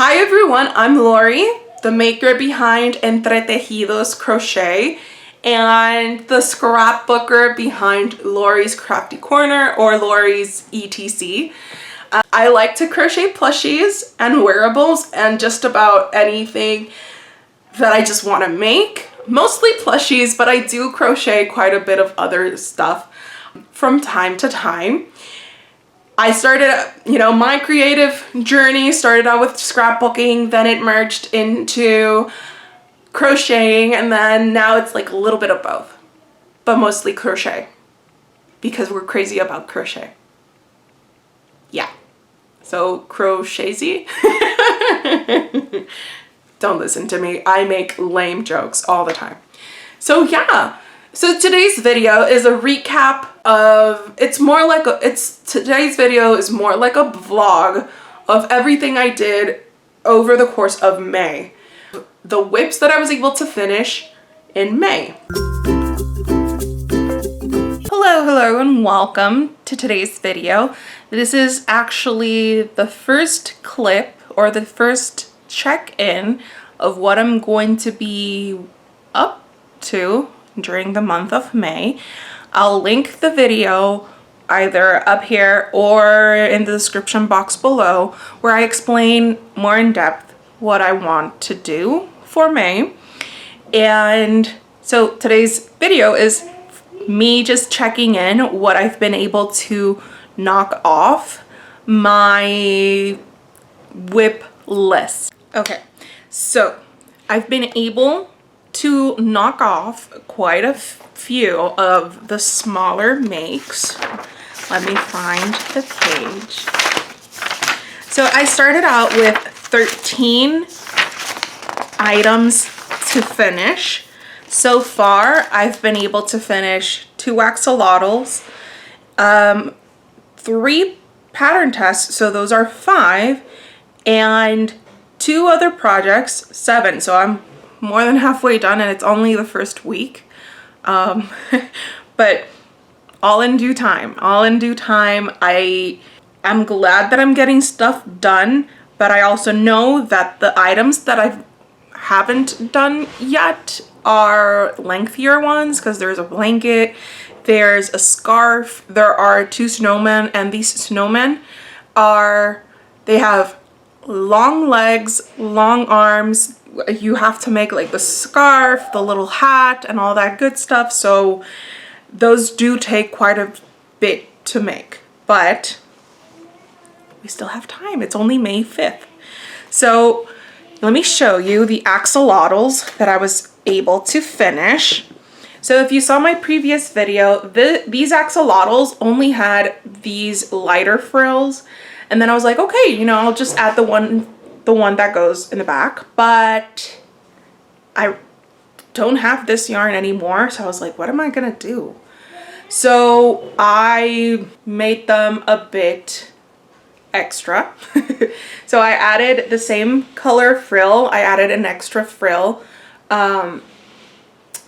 Hi everyone, I'm Lori, the maker behind Entretejidos Crochet and the scrapbooker behind Lori's Crafty Corner or Lori's ETC. I like to crochet plushies and wearables and just about anything that I just want to make. Mostly plushies, but I do crochet quite a bit of other stuff from time to time. I started, my creative journey started out with scrapbooking, then it merged into crocheting, and then now it's like a little bit of both, but mostly crochet because we're crazy about crochet. Yeah. So crochet-y. Don't listen to me. I make lame jokes all the time. So yeah. So today's video is a recap of, today's video is more like a vlog of everything I did over the course of May. The WIPs that I was able to finish in May. Hello and welcome to today's video. This is actually the first clip or the first check-in of what I'm going to be up to during the month of May. I'll link the video either up here or in the description box below where I explain more in depth what I want to do for May. And so today's video is me just checking in what I've been able to knock off my WIP list. Okay, so I've been able to knock off quite a few of the smaller makes. Let me find the page. So I started out with 13 items to finish. So far, I've been able to finish 2 axolotls, 3 pattern tests, so those are 5, and 2 other projects, 7. So I'm more than halfway done and it's only the first week. But all in due time. I'm glad that I'm getting stuff done, but I also know that the items that I haven't done yet are lengthier ones because there's a blanket, there's a scarf, there are 2 snowmen, and these snowmen they have long legs, long arms. You have to make like the scarf, the little hat, and all that good stuff. So those do take quite a bit to make, but we still have time. It's only May 5th. So let me show you the axolotls that I was able to finish. So if you saw my previous video, these axolotls only had these lighter frills. And then I was like, okay, I'll just add the one that goes in the back, but I don't have this yarn anymore. So I was like, what am I gonna do? So I made them a bit extra. So I added the same color frill. I added an extra frill,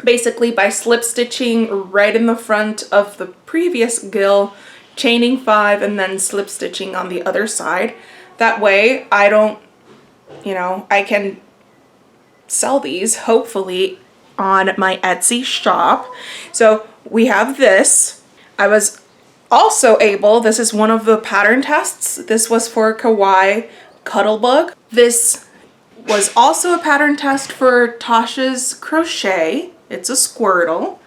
basically by slip stitching right in the front of the previous gill, chaining 5, and then slip stitching on the other side. That way I don't, I can sell these hopefully on my Etsy shop. So we have this. I was also able, this is one of the pattern tests. This was for Kawaii Cuttlebug. This was also a pattern test for Tasha's Crochet. It's a Squirtle.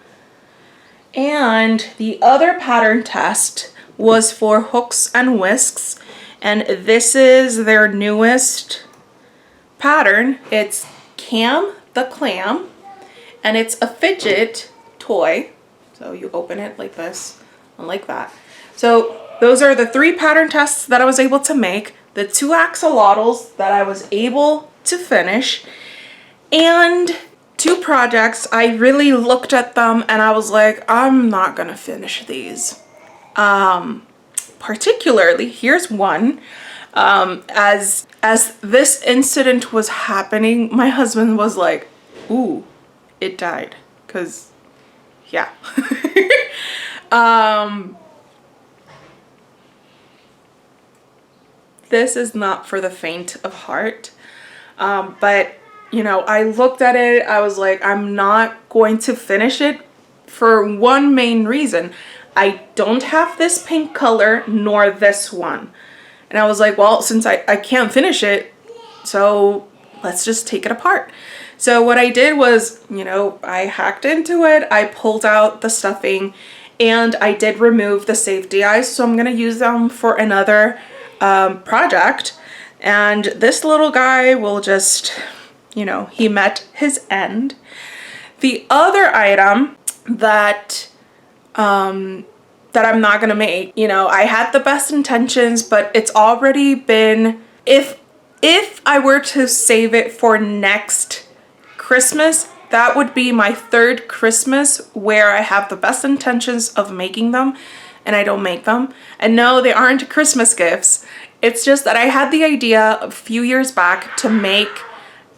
And the other pattern test was for Hooks and Whisks. And this is their newest pattern. It's Cam the Clam, and it's a fidget toy. So you open it like this and like that. So those are the 3 pattern tests that I was able to make, the 2 axolotls that I was able to finish, and 2 projects. I really looked at them and I was like, I'm not gonna finish these. Particularly, here's one. As this incident was happening, my husband was like, ooh, it died. Cause yeah. This is not for the faint of heart. But you know, I looked at it, I was like, I'm not going to finish it for one main reason. I don't have this pink color nor this one. And I was like, well, since I can't finish it, so let's just take it apart. So what I did was, you know, I hacked into it, I pulled out the stuffing, and I did remove the safety eyes. So I'm gonna use them for another project. And this little guy will just, you know, he met his end. The other item that that I'm not gonna make, you know, I had the best intentions, but it's already been, if I were to save it for next Christmas, that would be my third Christmas where I have the best intentions of making them and I don't make them. And no, they aren't Christmas gifts. It's just that I had the idea a few years back to make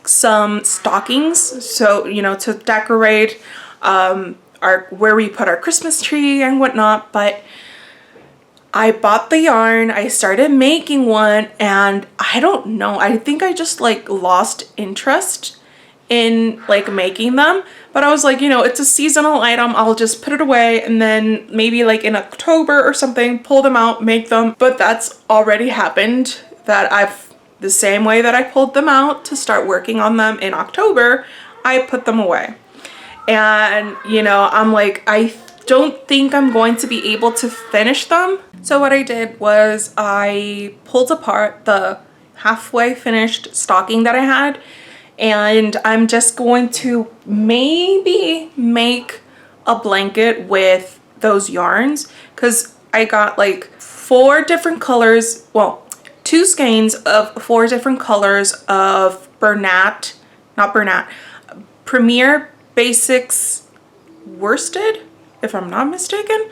some stockings, so, you know, to decorate where we put our Christmas tree and whatnot. But I bought the yarn, I started making one, and I don't know, I think I just like lost interest in like making them. But I was like, you know, it's a seasonal item, I'll just put it away, and then maybe like in October or something pull them out, make them. But that's already happened, that the same way that I pulled them out to start working on them in October, I put them away. And you know, I'm like, I don't think I'm going to be able to finish them. So what I did was I pulled apart the halfway finished stocking that I had, and I'm just going to maybe make a blanket with those yarns, because I got like 4 different colors, well, 2 skeins of 4 different colors of Premier Basics worsted, if I'm not mistaken.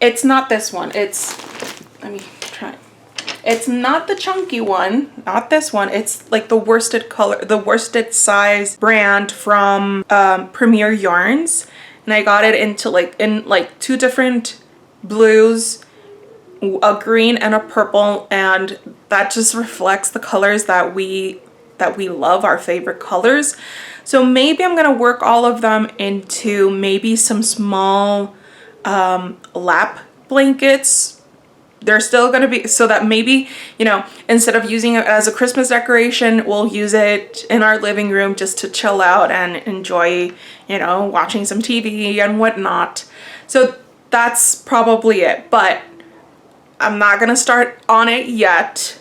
It's not this one. Let me try. It's not the chunky one, not this one. It's like the worsted color, the worsted size brand from Premier Yarns. And I got it in like 2 different blues, a green and a purple, and that just reflects the colors that we love, our favorite colors. So maybe I'm gonna work all of them into maybe some small lap blankets. They're still gonna be, so that maybe, you know, instead of using it as a Christmas decoration, we'll use it in our living room just to chill out and enjoy, you know, watching some TV and whatnot. So that's probably it, but I'm not gonna start on it yet.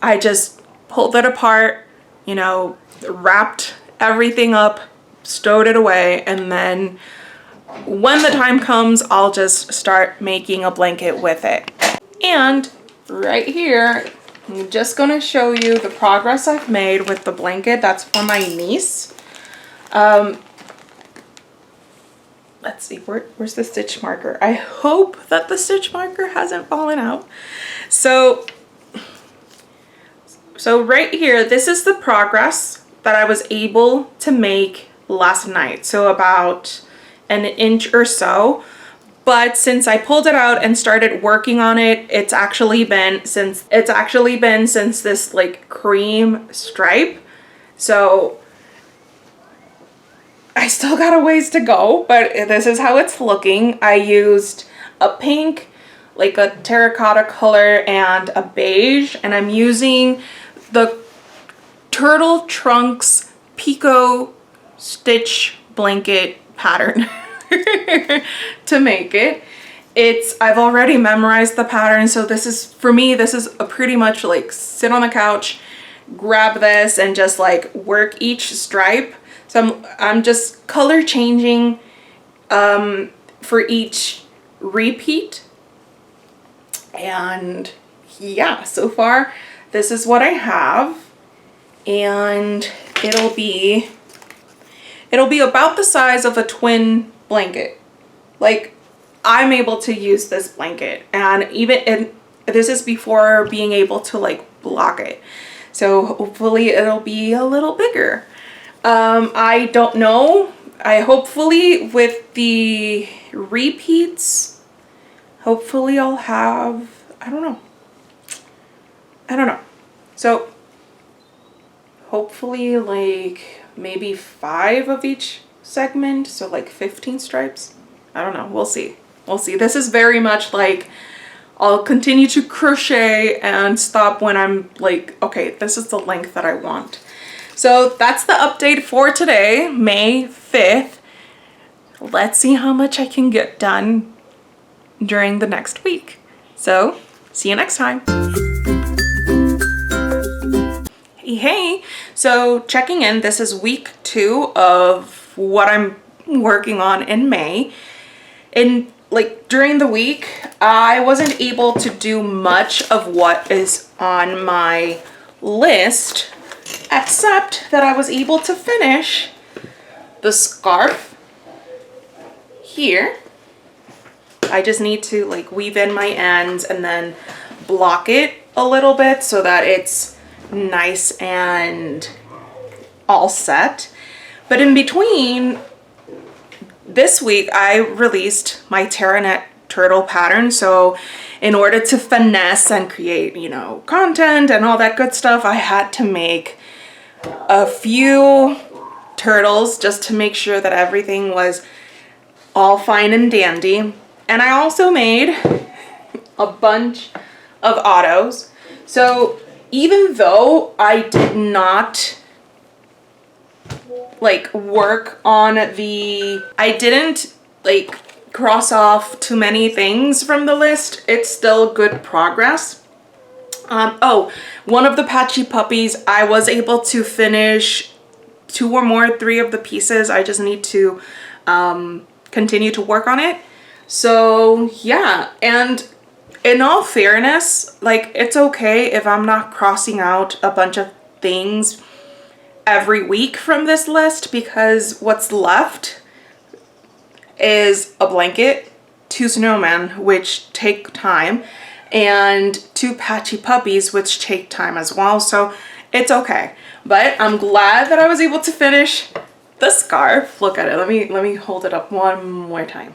I just pulled it apart, you know, wrapped everything up, stowed it away, and then when the time comes, I'll just start making a blanket with it. And right here, I'm just gonna show you the progress I've made with the blanket. That's for my niece. Let's see, where's the stitch marker? I hope that the stitch marker hasn't fallen out. So right here, this is the progress that I was able to make last night. So about an inch or so. But since I pulled it out and started working on it, it's actually been since this like cream stripe. So I still got a ways to go, but this is how it's looking. I used a pink, like a terracotta color, and a beige, and I'm using the Turtle Trunks Pico Stitch blanket pattern to make it. I've already memorized the pattern, so this is, for me, this is a pretty much like sit on the couch, grab this, and just like work each stripe. So I'm just color changing for each repeat. And yeah, so far this is what I have, and it'll be about the size of a twin blanket. Like, I'm able to use this blanket, and this is before being able to like block it. So hopefully it'll be a little bigger. I don't know. Hopefully with the repeats, hopefully I'll have, I don't know. So hopefully like maybe 5 of each segment, so like 15 stripes. I don't know, we'll see. We'll see. This is very much like I'll continue to crochet and stop when I'm like, okay, this is the length that I want. So that's the update for today, May 5th. Let's see how much I can get done during the next week. So see you next time. Hey, so checking in, this is week 2 of what I'm working on in May. And like during the week, I wasn't able to do much of what is on my list, except that I was able to finish the scarf here. I just need to like weave in my ends and then block it a little bit so that it's nice and all set. But in between, this week I released my Terranet turtle pattern. So in order to finesse and create, you know, content and all that good stuff, I had to make a few turtles just to make sure that everything was all fine and dandy. And I also made a bunch of autos. So even though I did not like work on I didn't like cross off too many things from the list, it's still good progress. Oh, one of the patchy puppies, I was able to finish 2 or more, 3 of the pieces. I just need to continue to work on it. So yeah, and in all fairness, like it's okay if I'm not crossing out a bunch of things every week from this list, because what's left is a blanket, 2 snowmen, which take time, and 2 patchy puppies, which take time as well. So it's okay. But I'm glad that I was able to finish the scarf. Look at it. Let me hold it up one more time.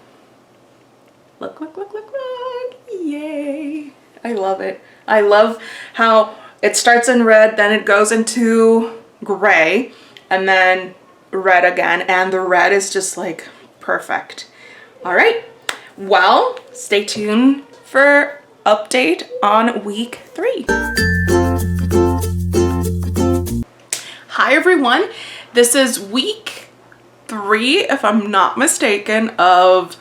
Look, look, look, look, look. Yay. I love it. I love how it starts in red, then it goes into gray, and then red again. And the red is just like perfect. All right. Well, stay tuned for update on week 3. Hi, everyone. This is week 3, if I'm not mistaken, of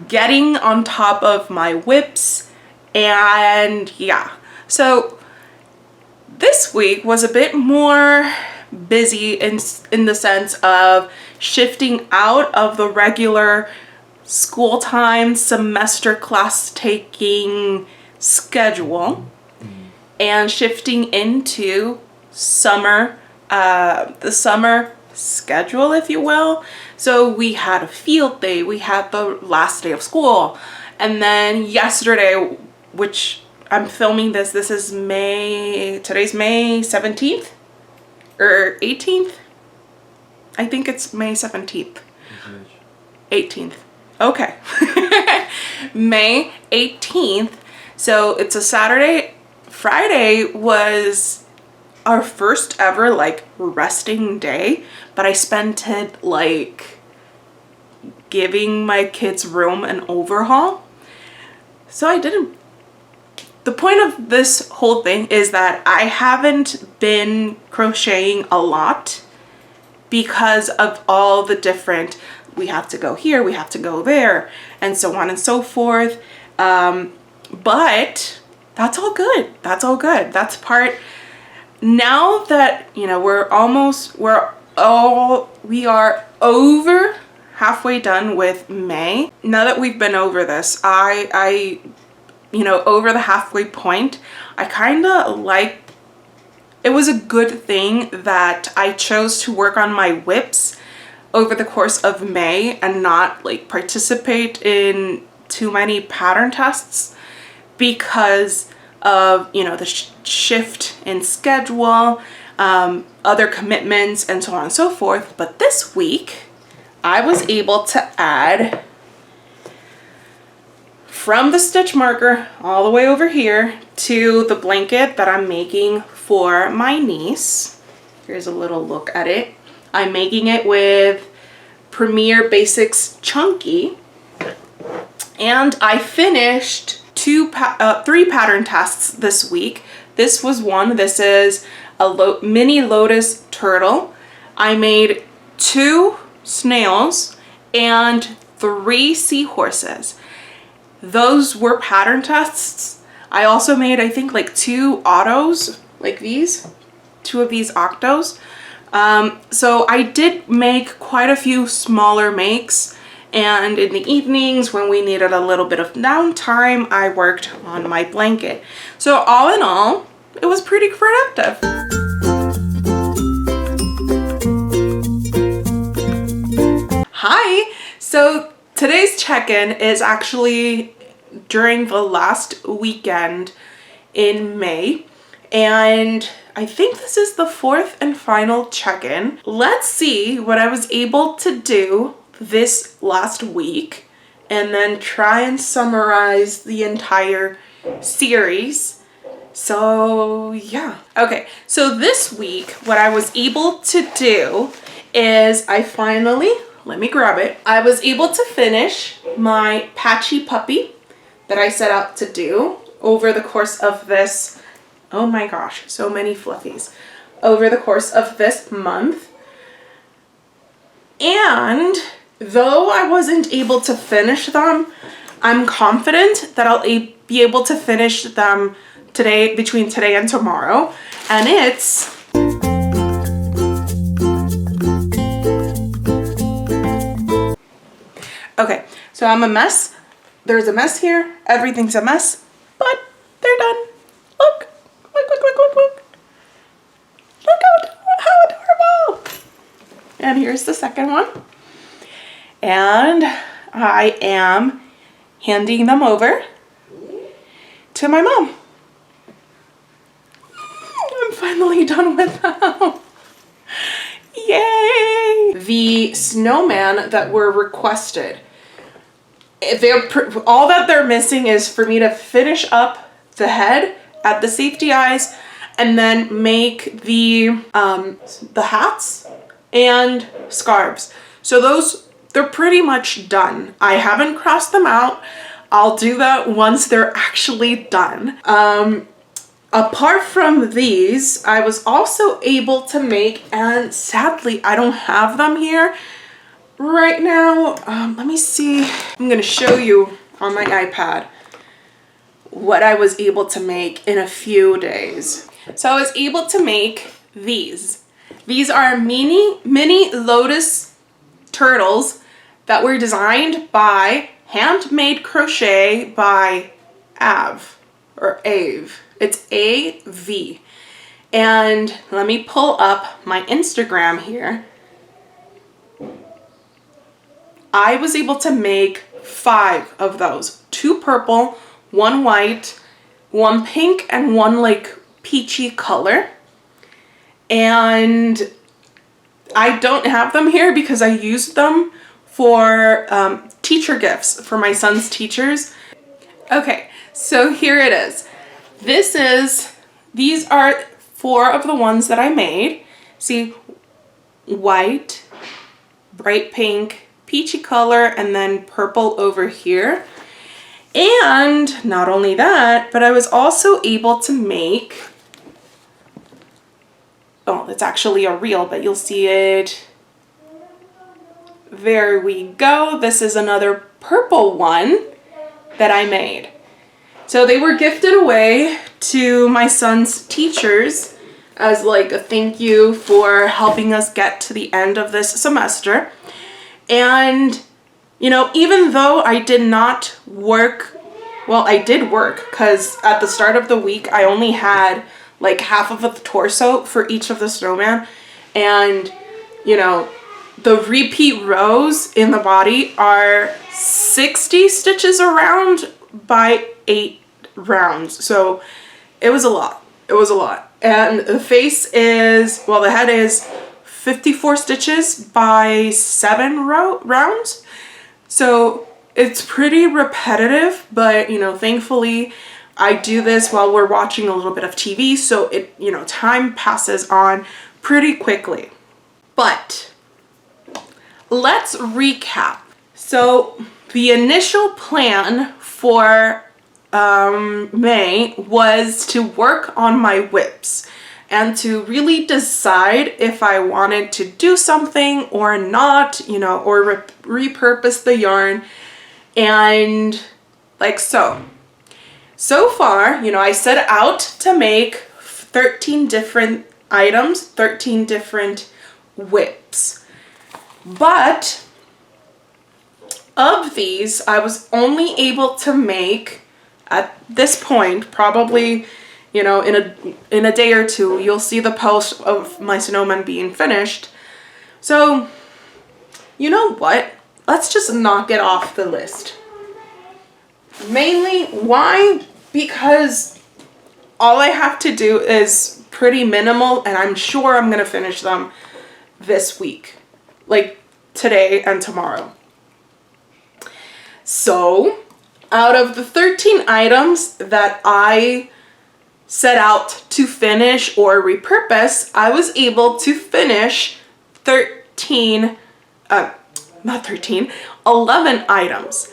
getting on top of my whips. And yeah, so this week was a bit more busy in the sense of shifting out of the regular school time semester class taking schedule and shifting into summer, the summer schedule, if you will. So we had a field day, we had the last day of school, and then yesterday, which I'm filming this is today's May 17th or 18th. I think it's May 17th. 18th. Okay. May 18th. So it's a Saturday. Friday was our first ever like resting day, but I spent it like giving my kids' room an overhaul. So I didn't. The point of this whole thing is that I haven't been crocheting a lot because of all the different, we have to go here, we have to go there, and so on and so forth. But that's all good. That's all good. That's part. Now that, you know, we are over halfway done with May. Now that we've been over this, I you know, over the halfway point, I kind of like, it was a good thing that I chose to work on my whips over the course of May and not like participate in too many pattern tests because of, you know, the shift in schedule, other commitments, and so on and so forth. But this week I was able to add from the stitch marker all the way over here to the blanket that I'm making for my niece. Here's a little look at it. I'm making it with Premier Basics Chunky. And I finished 3 pattern tests this week. This was one. This is a mini lotus turtle. I made 2 snails and 3 seahorses. Those were pattern tests. I also made, I think, like 2 autos, like these, 2 of these octos. So I did make quite a few smaller makes, and in the evenings when we needed a little bit of downtime, I worked on my blanket. So all in all, it was pretty productive. Hi! So today's check-in is actually during the last weekend in May, and I think this is the 4th and final check-in. Let's see what I was able to do this last week and then try and summarize the entire series. So yeah. Okay, so this week what I was able to do is I finally, let me grab it. I was able to finish my patchy puppy that I set out to do over the course of this, oh my gosh, so many fluffies, over the course of this month. And though I wasn't able to finish them, I'm confident that I'll be able to finish them today, between today and tomorrow. And it's okay, so I'm a mess. There's a mess here. Everything's a mess, but they're done. Look, look, look, look, look, look. Look how adorable. And here's the second one. And I am handing them over to my mom. I'm finally done with them. Yay! The snowman that were requested, all that they're missing is for me to finish up the head, add the safety eyes, and then make the hats and scarves. So those, they're pretty much done. I haven't crossed them out. I'll do that once they're actually done. Apart from these, I was also able to make, and sadly I don't have them here right now. Let me see. I'm gonna show you on my iPad what I was able to make in a few days. So I was able to make these. These are mini lotus turtles that were designed by Handmade Crochet by Ave. It's A-V. And let me pull up my Instagram here. I was able to make 5 of those. 2 purple, 1 white, 1 pink, and 1 like peachy color. And I don't have them here because I used them for teacher gifts for my son's teachers. Okay, so here it is. These are 4 of the ones that I made. See, white, bright pink, peachy color, and then purple over here. And not only that, but I was also able to make, oh, it's actually a reel, but you'll see it. There we go. This is another purple one that I made. So they were gifted away to my son's teachers as like a thank you for helping us get to the end of this semester. And, you know, even though I did not work, well, I did work because at the start of the week, I only had like half of the torso for each of the snowman. And, you know, the repeat rows in the body are 60 stitches around by 8 rounds. So it was a lot. It was a lot. And the face is, well, the head is 54 stitches by 7 rounds. So it's pretty repetitive, but you know, thankfully I do this while we're watching a little bit of TV, so it, you know, time passes on pretty quickly. But let's recap. So the initial plan for May was to work on my whips and to really decide if I wanted to do something or not, you know, or repurpose the yarn. And like so far, you know, I set out to make 13 different items, 13 different whips. But of these, I was only able to make, at this point, probably, you know, in a day or two, you'll see the post of my snowman being finished. So, you know what? Let's just knock it off the list. Mainly, why? Because all I have to do is pretty minimal, and I'm sure I'm gonna finish them this week, like today and tomorrow. So, out of the 13 items that I set out to finish or repurpose, I was able to finish 11 items,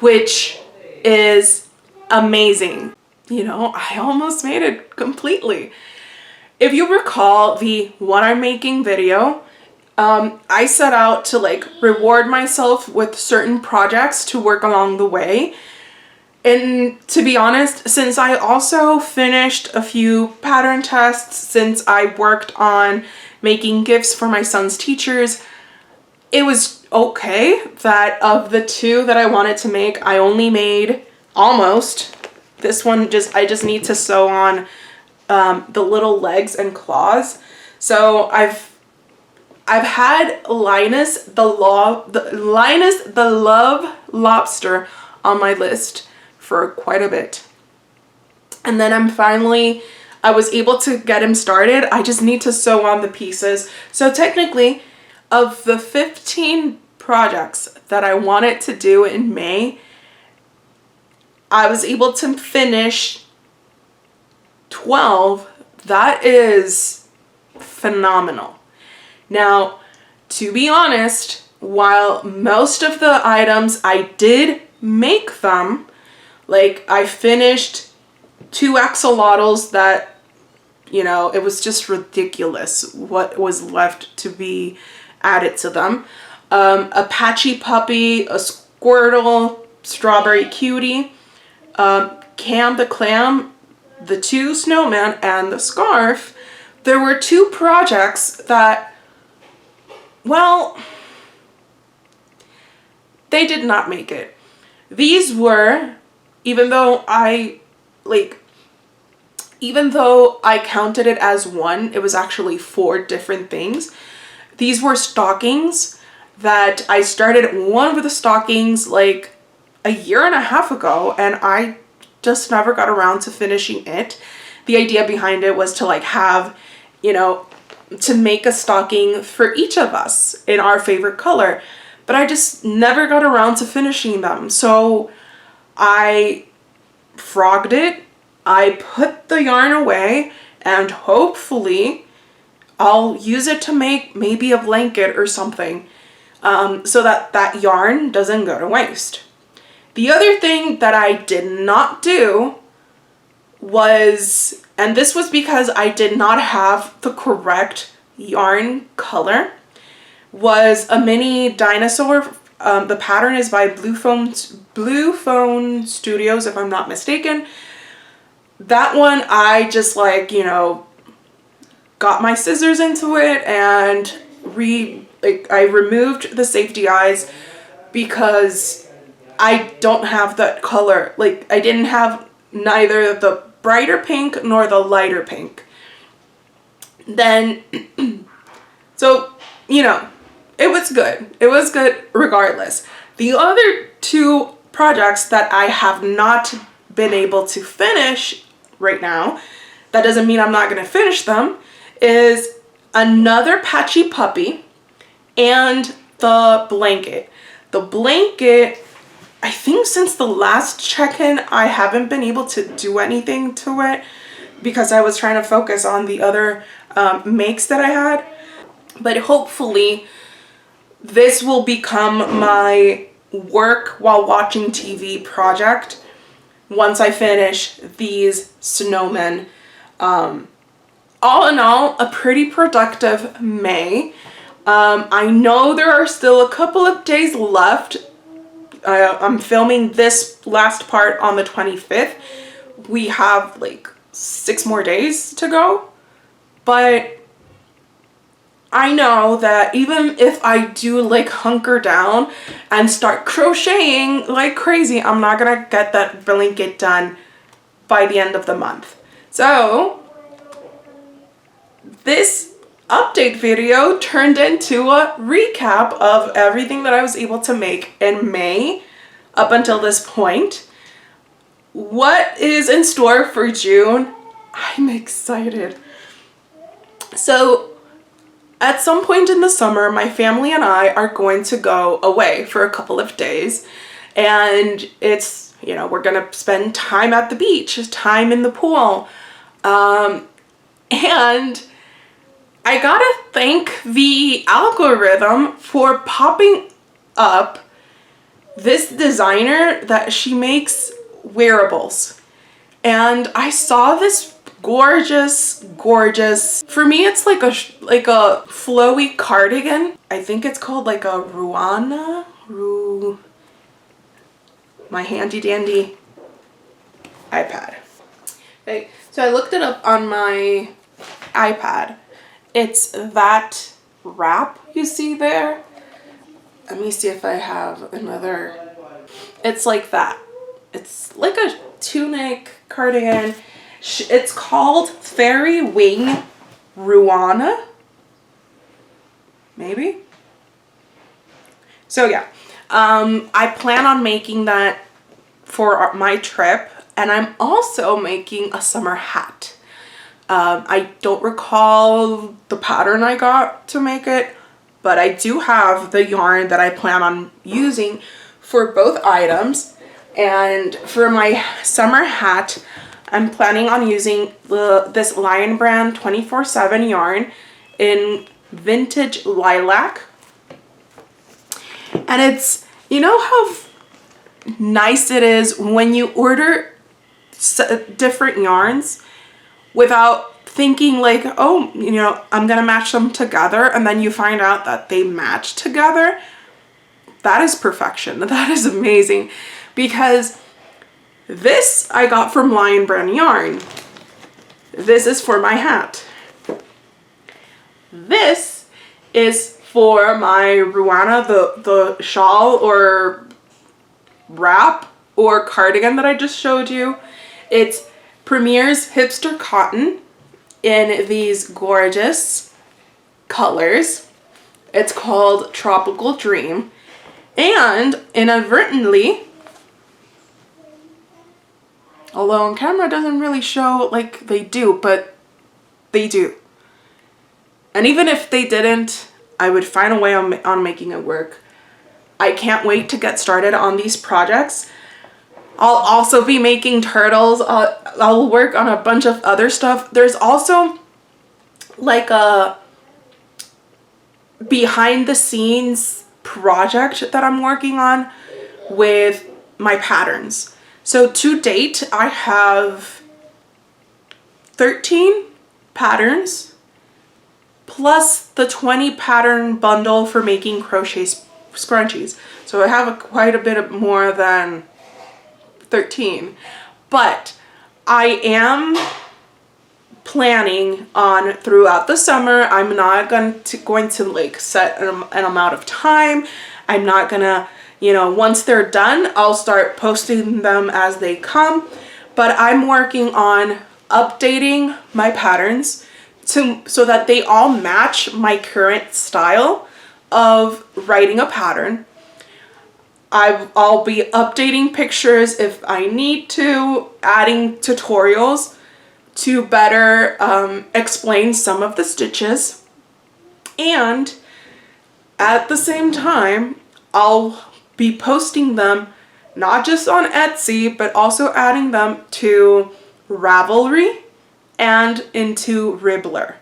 which is amazing. You know, I almost made it completely. If you recall the what I'm making video, I set out to like reward myself with certain projects to work along the way. And to be honest, since I also finished a few pattern tests, since I worked on making gifts for my son's teachers, it was okay that of the 2 that I wanted to make, I only made almost. This one I just need to sew on the little legs and claws. So I've had Linus the Love Lobster on my list for quite a bit. And then I was able to get him started. I just need to sew on the pieces. So technically, of the 15 projects that I wanted to do in May, I was able to finish 12. That is phenomenal. Now, to be honest, while most of the items I did make them, like I finished 2 axolotls that, you know, it was just ridiculous what was left to be added to them. A patchy puppy, a squirtle, strawberry cutie, Cam the clam, the 2 snowmen, and the scarf. There were 2 projects that, well, they did not make it. These were, even though I counted it as 1, it was actually 4 different things. These were stockings that I started one of the stockings like a year and a half ago, and I just never got around to finishing it. The idea behind it was to like have, you know, to make a stocking for each of us in our favorite color, but I just never got around to finishing them. So I frogged it, I put the yarn away, and hopefully I'll use it to make maybe a blanket or something, so that yarn doesn't go to waste. The other thing that I did not do was, and this was because I did not have the correct yarn color, was a mini dinosaur. The pattern is by Blue Phone Studios, if I'm not mistaken. That one I just like, you know, got my scissors into it and I removed the safety eyes because I don't have that color. Like, I didn't have neither the brighter pink nor the lighter pink. Then, so, you know, it was good. It was good regardless. The other 2 projects that I have not been able to finish right now, that doesn't mean I'm not going to finish them, is another patchy puppy and the blanket. The blanket, I think since the last check-in, I haven't been able to do anything to it because I was trying to focus on the other makes that I had. But hopefully this will become my work while watching TV project once I finish these snowmen. All in all, a pretty productive May. I know there are still a couple of days left. I'm filming this last part on the 25th. We have like 6 more days to go. But I know that even if I do like hunker down and start crocheting like crazy, I'm not gonna get that blanket done by the end of the month. So this update video turned into a recap of everything that I was able to make in May up until this point. What is in store for June? I'm excited. So at some point in the summer, my family and I are going to go away for a couple of days. And it's, you know, we're going to spend time at the beach, time in the pool. And I gotta thank the algorithm for popping up this designer that she makes wearables. And I saw this gorgeous, for me it's like a flowy cardigan. I think it's called like a my handy dandy iPad. Okay, so I looked it up on my iPad. It's that wrap you see there. Let me see if I have another. It's like that. It's like a tunic cardigan. It's called Fairy Wing Ruana. Maybe. So yeah, I plan on making that for my trip, and I'm also making a summer hat. I don't recall the pattern I got to make it, but I do have the yarn that I plan on using for both items. And for my summer hat, I'm planning on using this Lion Brand 24/7 yarn in vintage lilac. And it's, you know how nice it is when you order different yarns without thinking like, oh, you know, I'm gonna match them together, and then you find out that they match together. That is perfection. That is amazing. Because this I got from Lion Brand yarn. This is for my hat. This is for my Ruana, the shawl or wrap or cardigan that I just showed you. It's Premier's Hipster Cotton in these gorgeous colors. It's called Tropical Dream. And inadvertently, although on camera it doesn't really show like they do, but they do. And even if they didn't, I would find a way on making it work. I can't wait to get started on these projects. I'll also be making turtles. I'll work on a bunch of other stuff. There's also like a behind the scenes project that I'm working on with my patterns. So to date, I have 13 patterns plus the 20 pattern bundle for making crochet scrunchies. So I have quite a bit more than 13, but I am planning on throughout the summer. I'm not going to like set an amount of time. I'm not gonna, you know, once they're done, I'll start posting them as they come. But I'm working on updating my patterns so that they all match my current style of writing a pattern. I'll be updating pictures if I need to, adding tutorials to better explain some of the stitches. And at the same time, I'll be posting them not just on Etsy, but also adding them to Ravelry and into Ribbler.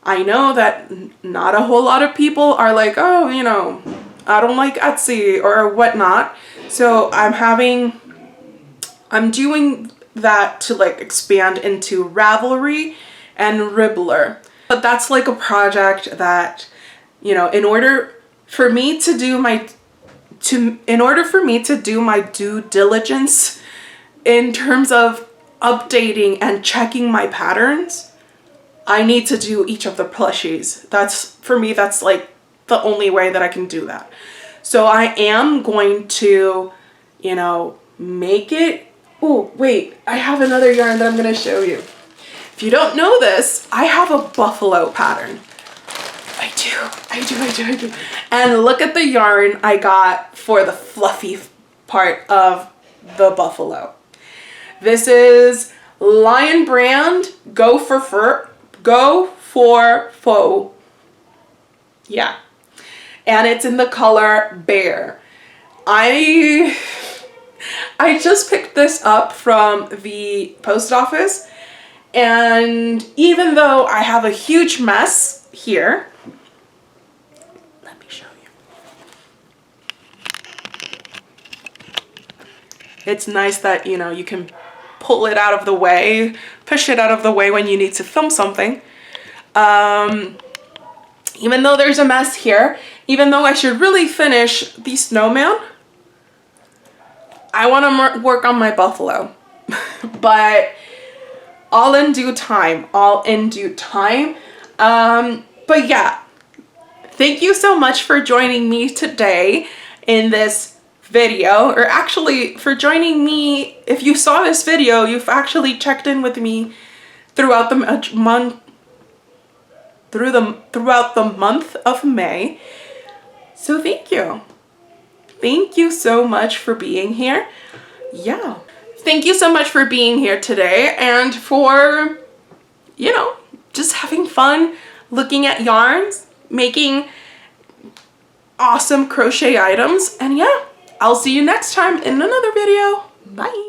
I know that not a whole lot of people are like, oh, you know, I don't like Etsy or whatnot. So I'm doing that to like expand into Ravelry and Ribbler. But that's like a project that, you know, in order for me to do my due diligence in terms of updating and checking my patterns, I need to do each of the plushies. That's, for me, that's like the only way that I can do that. So I am going to, you know, make it. Oh, wait, I have another yarn that I'm gonna show you. If you don't know this, I have a buffalo pattern. I do. And look at the yarn I got for the fluffy part of the buffalo. This is Lion Brand Go for Faux. Yeah. And it's in the color Bear. I just picked this up from the post office, and even though I have a huge mess here, let me show you. It's nice that, you know, you can pull it out of the way, push it out of the way when you need to film something. Even though there's a mess here, even though I should really finish the snowman, I want to work on my buffalo. But all in due time. But yeah, thank you so much for joining me today in this video, or actually for joining me. If you saw this video, you've actually checked in with me throughout the month of May. So thank you. Thank you so much for being here. Yeah. Thank you so much for being here today and for, you know, just having fun looking at yarns, making awesome crochet items. And yeah, I'll see you next time in another video. Bye.